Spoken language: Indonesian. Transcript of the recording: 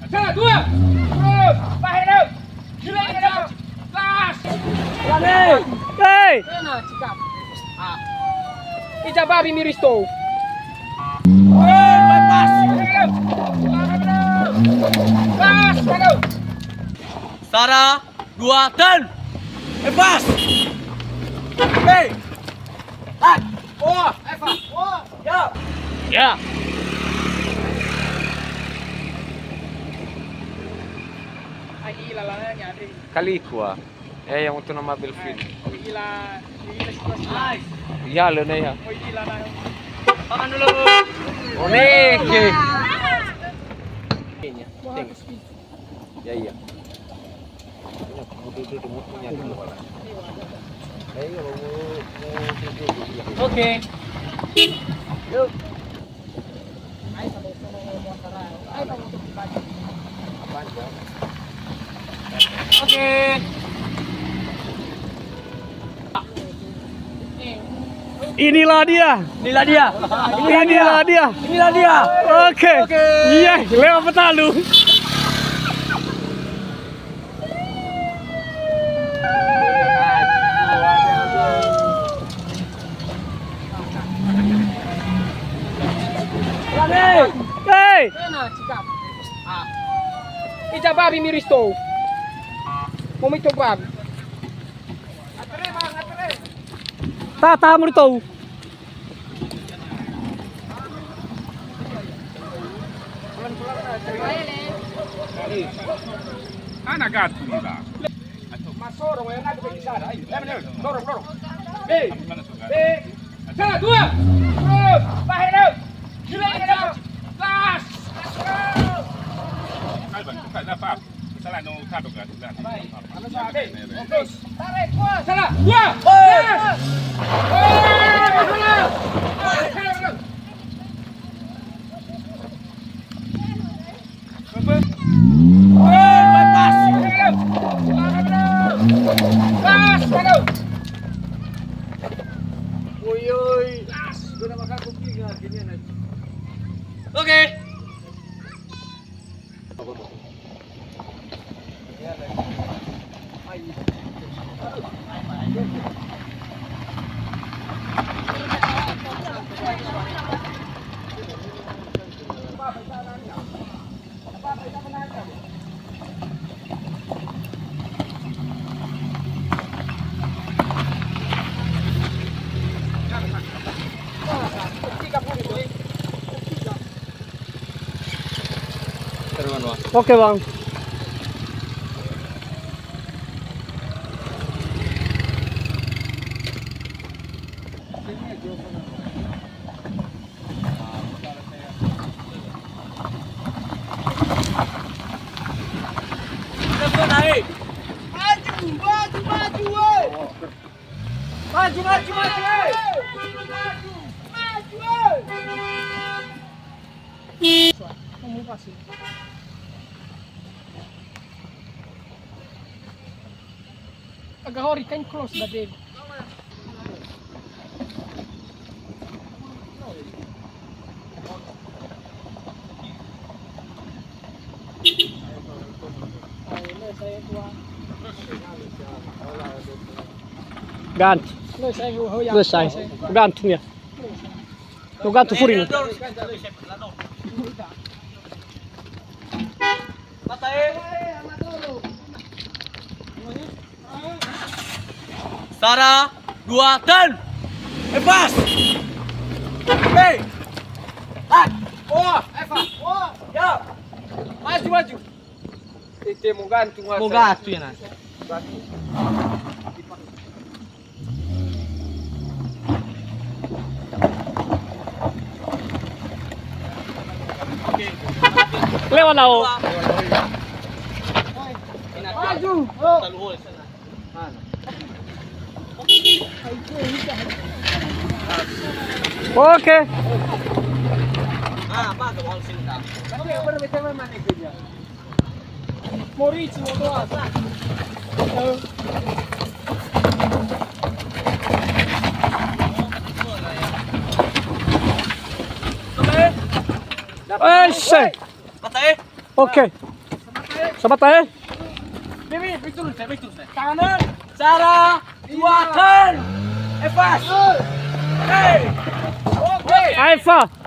Salah dua. Terus. Bahaya dah. Gila ini dah. Gas. Hei! Kena cikap. Ija babi miris tu. Lepas! Gas. Kalau. Sara, 2, turn! Lepas! Hei! Hat! Oh, Eva. Oh. Ya! Ya! Ila lah nyari. Kalikwa. Yang untuk nama Belfin. Ila situasi. Nice! Ya, lo na ya. Oh, ila lah. Pakan dulu! Oneke. Ya iya. Oke. Yuk. Oke. Inilah dia. Inilah dia. Inilah dia. Inilah dia. Oke. Iya, lewat petalu. Hei! Kena cikap. Ija babi miris tu. Mau itu babi. Atre bang, atre. Tata mo rito. Anak gato nila. Masoro, may anak ko isa. Ay, dorong, dorong. Hey, hey. Salah dua. Terus. Bahaya dah. Gila ini dah. Gas. Kalban, bukan apa. Salah no kado gato. Terus. Tarik, kuat. Salah. Dua. Gas. Gas, kalau. Oke. Oke, Bang. Naik. Maju, maju, maju. Kamu pasti. Agak hori kan close dah Dave. Ganti. Selesai. Gantung ya. Lo gantung furin. Sara, 2, turn! Lepas! Hei! Hat! Oh, Eva. Oh, Ya! maju, maju. Itu mau gantung. Mau gato ya nanti. Lewat na o. Maju. Taluhol sana. Oke. Ah, apa gawal sinta? Oke, berbeda mana kerja. Morici, mau doa. Eish. Patay! Oke. Sabat tayo. Bibi, turun saya. Kanan, Sarah, 2, turn. Pas. Hey. Oke. Aifa.